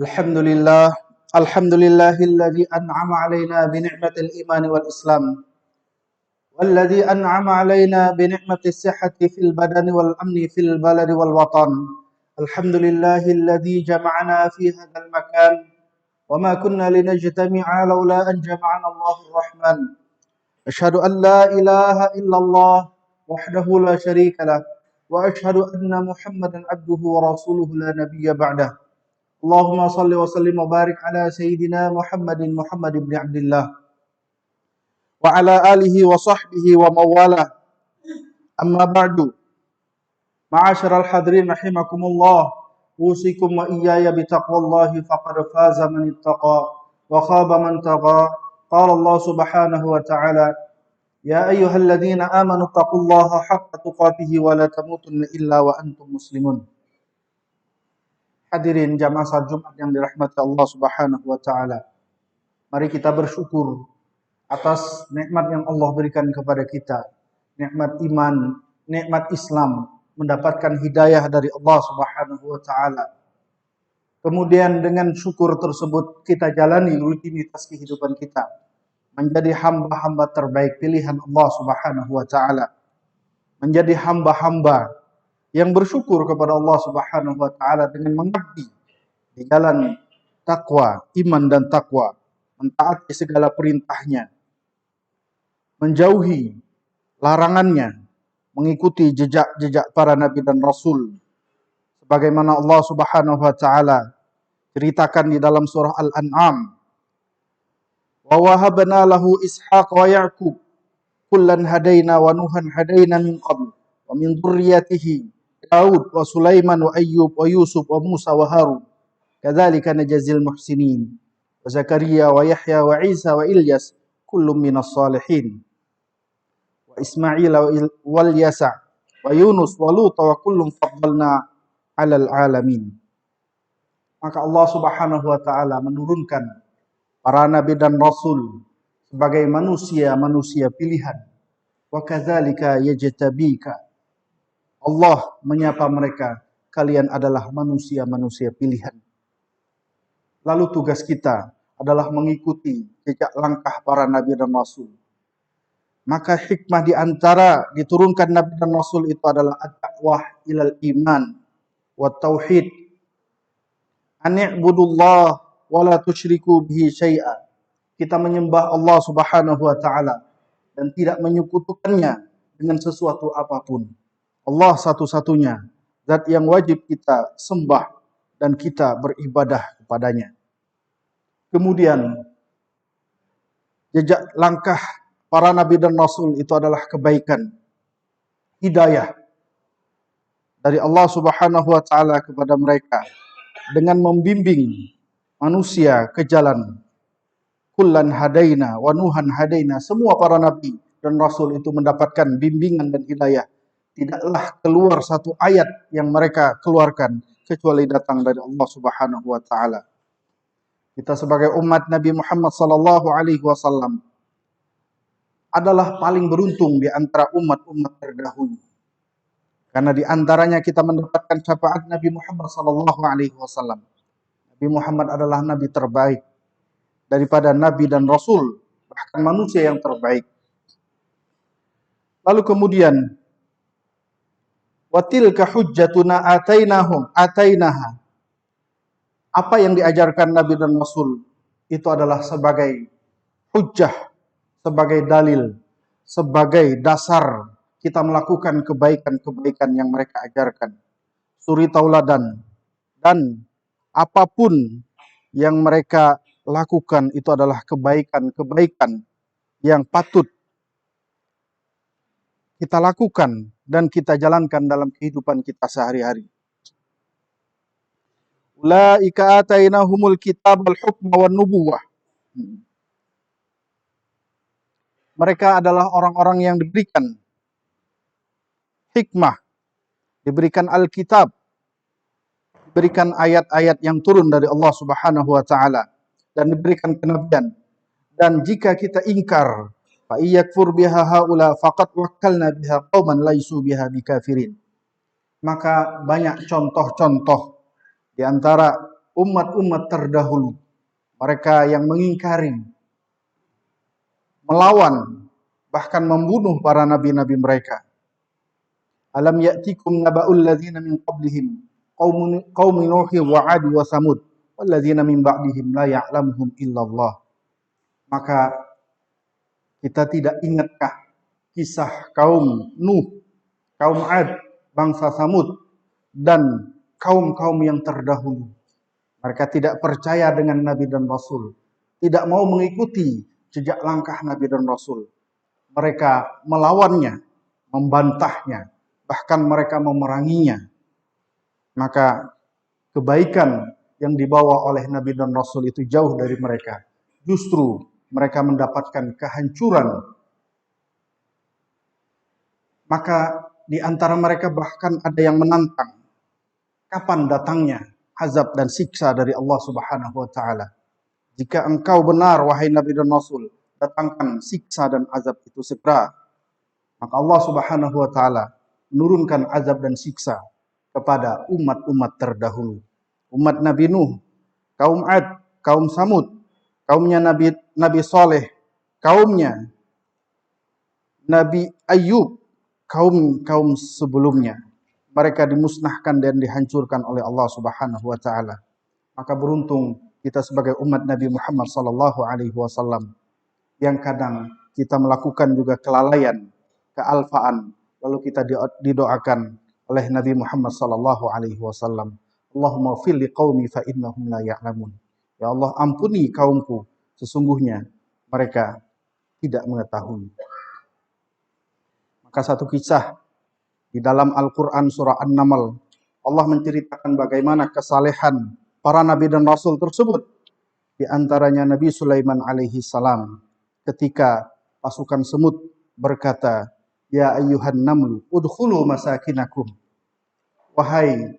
Alhamdulillah, alhamdulillahilladzi an'ama 'alaina bi ni'matil iman wal islam. Walladzi an'ama 'alaina bi ni'matis sihhati fil badani wal amni fil baladi wal watan. Alhamdulillahilladzi jama'ana fi hadzal makan wa ma kunna linajtami'a laula an jama'ana Allahur Rahman. Asyhadu an la ilaha illallah wahdahu la syarika lah wa asyhadu anna Muhammadan abduhu wa rasuluhu la nabiyya ba'dah. Allahumma salli wa sallim wa barik ala Sayyidina Muhammad ibn Abdullah wa ala alihi wa sahbihi wa mawalah. Amma ba'du. Ma'asyiral hadirin rahimakumullah. Usikum wa iyaya bitaqwallahi faqad faza man ittaqa wa khaba man tagha. Qala Allah Subhanahu wa ta'ala, ya ayyuhalladzina amanu taqullaha haqqa tuqatih wa la tamutunna illa wa antum muslimun. Hadirin jamaah salat Jumat yang dirahmati Allah Subhanahu wa taala. Mari kita bersyukur atas nikmat yang Allah berikan kepada kita. Nikmat iman, nikmat Islam, mendapatkan hidayah dari Allah Subhanahu wa taala. Kemudian dengan syukur tersebut kita jalani rutinitas kehidupan kita menjadi hamba-hamba terbaik pilihan Allah Subhanahu wa taala. Menjadi hamba-hamba yang bersyukur kepada Allah Subhanahu wa taala dengan mengabdi di jalan takwa, iman dan takwa, mentaati segala perintahnya, menjauhi larangannya, mengikuti jejak-jejak para nabi dan rasul sebagaimana Allah Subhanahu wa taala ceritakan di dalam surah Al-An'am. Wa wahabna lahu Ishaq wa Ya'qub kullan hadaina wa Nuhan hadaina min qabl wa min dzurriyyatihi Daud wa Sulaiman wa Ayyub wa Yusuf wa Musa wa Harun. Kadzalika najzil muhsinin. Wa Zakaria wa Yahya wa Isa wa Ilyas kullum minas salihin. Wa Ismail wal Yasa wa Yunus wa Lut wa kullum faddalna 'alal alamin. Maka Allah Subhanahu wa taala menurunkan para nabi dan rasul sebagai manusia-manusia pilihan. Wa kadzalika yajtabika. Allah menyapa mereka, kalian adalah manusia-manusia pilihan. Lalu tugas kita adalah mengikuti jejak langkah para nabi dan rasul. Maka hikmah di antara diturunkan nabi dan rasul itu adalah ad-da'wah ilal iman wa tauhid. Ani'budullah wa la tusyriku bihi syai'a. Kita menyembah Allah Subhanahu wa taala dan tidak menyekutukannya dengan sesuatu apapun. Allah satu-satunya zat yang wajib kita sembah dan kita beribadah kepadanya. Kemudian jejak langkah para nabi dan rasul itu adalah kebaikan, hidayah dari Allah Subhanahu wa taala kepada mereka dengan membimbing manusia ke jalan. Kullan hadaina wa Nuhan hadaina. Semua para nabi dan rasul itu mendapatkan bimbingan dan hidayah. Tidaklah keluar satu ayat yang mereka keluarkan kecuali datang dari Allah Subhanahu wa taala. Kita sebagai umat Nabi Muhammad sallallahu alaihi wasallam adalah paling beruntung di antara umat-umat terdahulu. Karena di antaranya kita mendapatkan syafaat Nabi Muhammad sallallahu alaihi wasallam. Nabi Muhammad adalah nabi terbaik daripada nabi dan rasul, bahkan manusia yang terbaik. Lalu kemudian wa tilka hujjatuna atainaha. Apa yang diajarkan nabi dan rasul itu adalah sebagai hujjah, sebagai dalil, sebagai dasar kita melakukan kebaikan-kebaikan yang mereka ajarkan. Suri tauladan dan apapun yang mereka lakukan itu adalah kebaikan-kebaikan yang patut kita lakukan dan kita jalankan dalam kehidupan kita sehari-hari. Ulaika atainahumul kitab wal hukma wan nubuwah. Mereka adalah orang-orang yang diberikan hikmah, diberikan Alkitab, diberikan ayat-ayat yang turun dari Allah Subhanahu wa taala dan diberikan kenabian. Dan jika kita ingkar fa iyakfur biha haula faqad wakkalna biha qauman laisu biha bikafirin. Maka banyak contoh-contoh di antara umat-umat terdahulu, mereka yang mengingkari, melawan, bahkan membunuh para nabi-nabi mereka. Alam ya'tikum naba'ul ladzina min qablihim qaumi Nuh wa 'ad wa Samud wal ladzina min ba'dihim la ya'lamuhum illallah. Maka kita tidak ingatkah kisah kaum Nuh, kaum 'Ad, bangsa Samud, dan kaum-kaum yang terdahulu. Mereka tidak percaya dengan Nabi dan Rasul, tidak mau mengikuti jejak langkah Nabi dan Rasul. Mereka melawannya, membantahnya, bahkan mereka memeranginya. Maka kebaikan yang dibawa oleh Nabi dan Rasul itu jauh dari mereka. Justru mereka mendapatkan kehancuran. Maka di antara mereka bahkan ada yang menantang, kapan datangnya azab dan siksa dari Allah Subhanahu wa taala. Jika engkau benar wahai Nabi dan Rasul, datangkan siksa dan azab itu segera. Maka Allah Subhanahu wa taala menurunkan azab dan siksa kepada umat-umat terdahulu. Umat Nabi Nuh, kaum 'Ad, kaum Samud, kaumnya Nabi Saleh, kaumnya Nabi Ayub, kaum sebelumnya. Mereka dimusnahkan dan dihancurkan oleh Allah Subhanahu wa taala. Maka beruntung kita sebagai umat Nabi Muhammad sallallahu alaihi wasallam yang kadang kita melakukan juga kelalaian, kealfaan, lalu kita didoakan oleh Nabi Muhammad sallallahu alaihi wasallam. Allahumma fil liqaumi fa innahum la ya'lamun. Ya Allah, ampuni kaumku, sesungguhnya mereka tidak mengetahui. Maka satu kisah di dalam Al-Quran surah An-Naml, Allah menceritakan bagaimana kesalehan para nabi dan rasul tersebut. Di antaranya Nabi Sulaiman alaihi salam, ketika pasukan semut berkata, "Ya ayyuhan namlu, udkhulu masakinakum." Wahai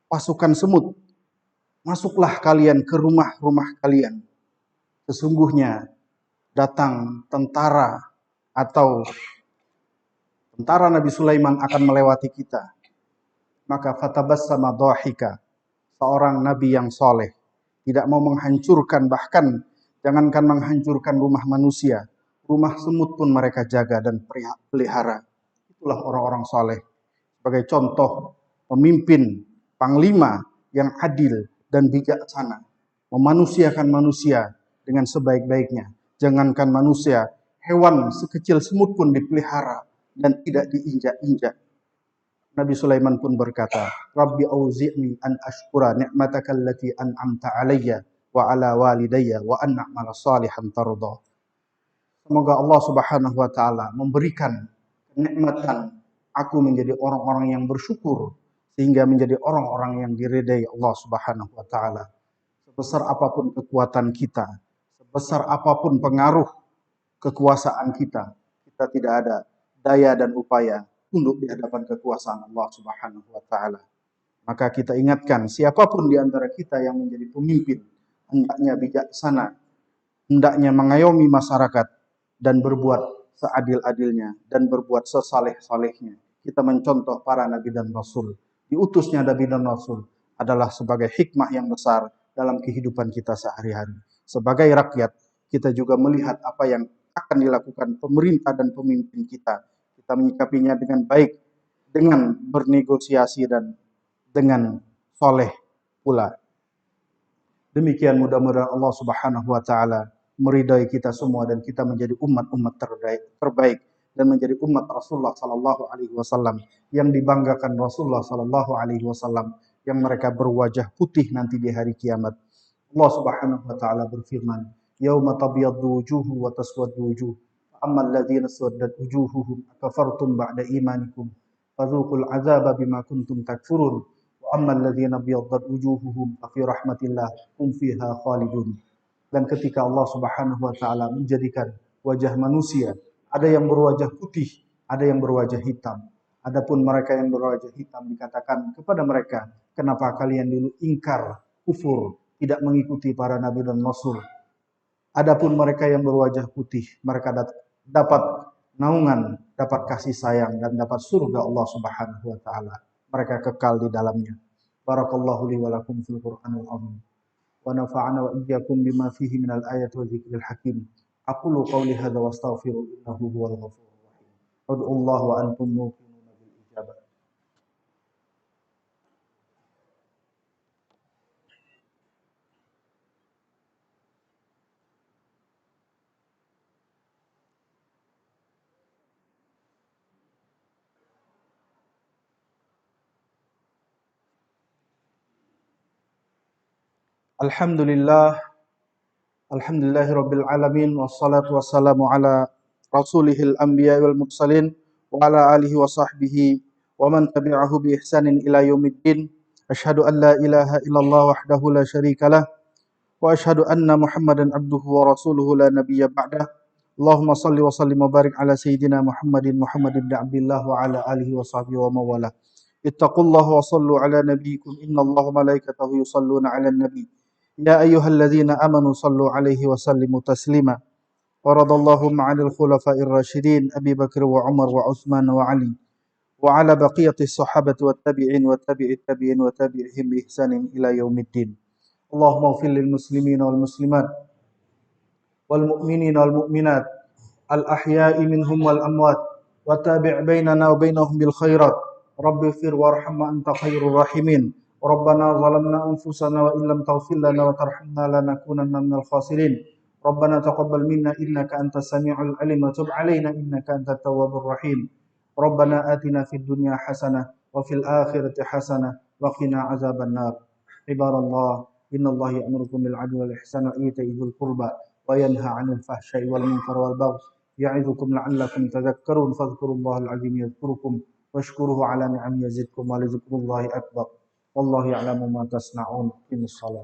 pasukan semut, masuklah kalian ke rumah-rumah kalian. Sesungguhnya datang tentara atau tentara Nabi Sulaiman akan melewati kita. Maka fatabassama dhahika, seorang nabi yang soleh, tidak mau menghancurkan, bahkan jangankan menghancurkan rumah manusia, rumah semut pun mereka jaga dan pelihara. Itulah orang-orang soleh. Sebagai contoh, pemimpin, panglima yang adil dan bijaksana, memanusiakan manusia dengan sebaik-baiknya. Jangankan manusia, hewan sekecil semut pun dipelihara dan tidak diinjak-injak. Nabi Sulaiman pun berkata, Rabbi auzi'ni an ashkura ni'mataka allati an'amta alayya wa ala walidayya wa an a'mala salihan tarda. Semoga Allah Subhanahu wa taala memberikan kenikmatan aku menjadi orang-orang yang bersyukur sehingga menjadi orang-orang yang diridai Allah Subhanahu wa taala. Sebesar apapun kekuatan kita, sebesar apapun pengaruh kekuasaan kita, kita tidak ada daya dan upaya tunduk di hadapan kekuasaan Allah Subhanahu wa taala. Maka kita ingatkan, siapapun di antara kita yang menjadi pemimpin, hendaknya bijaksana, hendaknya mengayomi masyarakat dan berbuat seadil-adilnya dan berbuat sesaleh-salehnya. Kita mencontoh para nabi dan rasul. Diutusnya nabi dan rasul adalah sebagai hikmah yang besar dalam kehidupan kita sehari-hari. Sebagai rakyat, kita juga melihat apa yang akan dilakukan pemerintah dan pemimpin kita. Kita menyikapinya dengan baik, dengan bernegosiasi dan dengan soleh pula. Demikian mudah-mudahan Allah Subhanahu wa taala meridai kita semua dan kita menjadi umat-umat terbaik dan menjadi umat Rasulullah sallallahu alaihi wasallam yang dibanggakan Rasulullah sallallahu alaihi wasallam yang mereka berwajah putih nanti di hari kiamat. Allah Subhanahu wa taala berfirman, "Yauma tabyaddu wujuhu wa taswaddu wujuh. Amma alladziina aswaddat wujuhuhum akafartum ba'da imanikum fadzuqul 'adzaba bima kuntum takfurun. Wa amma alladziina abyaddat wujuhuhum fa fi rahmatillah hum fiha khalidun." Dan ketika Allah Subhanahu wa taala menjadikan wajah manusia, ada yang berwajah putih, ada yang berwajah hitam. Adapun mereka yang berwajah hitam dikatakan kepada mereka, "Kenapa kalian dulu ingkar, kufur, tidak mengikuti para nabi dan rasul?" Adapun mereka yang berwajah putih, mereka dapat naungan, dapat kasih sayang dan dapat surga Allah Subhanahu wa taala. Mereka kekal di dalamnya. Barakallahu li wa lakum fil Qur'anil azim. Wa nafa'ana wa iyyakum bima fihi minal ayati wa dzikril hakim. Aqulu qawli hadza wa astaghfiru innahu huwal ghafurur rahim. Ud'ullaha wa antum muqinuna bil ijabah. Alhamdulillah, alhamdulillahirabbil alamin wassalatu wassalamu ala rasulihil anbiya wal mursalin wa ala alihi wa sahbihi wa man tabi'ahu bi ihsanin ila yaumiddin. Asyhadu an la ilaha illallah wahdahu la syarikalah wa asyhadu anna Muhammadan abduhu wa rasuluhu la nabiyya ba'dah. Allahumma salli wa sallim wa barik ala sayyidina Muhammad ibn Abdillah wa ala alihi wa sahbihi wa mawala. Ittaqullaha wa sallu ala nabiyikum innallaha wa malaikatahu yusalluna 'alan nabi. Ya ayyuhalladzina amanu sallu 'alaihi wa sallimu taslima. Wa radallahu ma'anil khulafa'ir rasyidin Abi Bakr wa Umar wa Utsman wa Ali wa ala baqiyatis sahabati wat tabi'in wa tabi'it tabi'in wa tabi'ihim bi ihsanin ila yaumiddin. Allahumma ighfir lil muslimina wal muslimat wal mu'minina wal mu'minat al ahya'i minhum wal amwat wa tabi' bainana wa bainahum bil khairat. Rabbi ighfir warham wa anta khairur rahimin. Rabbana zalamna anfusana wa illam taghfir lana wa tarhamna lanakunanna minal khasirin. Rabbana taqabbal minna innaka antas samiul alim wa tub 'alaina innaka antat tawwabur rahim. Rabbana atina fid dunya hasanah wa fil akhirati hasanah wa qina azabannar. Ibadallah, innallaha ya'murukum bil 'adli wal ihsani wa ita'i dzil qurba wa yanha 'anil fahsya'i wal munkari wal baghi ya'idukum la'allakum tadhakkarun. Fadhkurullahal 'azim yadhkurukum washkuruhu 'ala ni'amihi yazidkum wa lidzikrullahi akbar. Wallahu ya'lamu ma tasna'un. Innash shalah.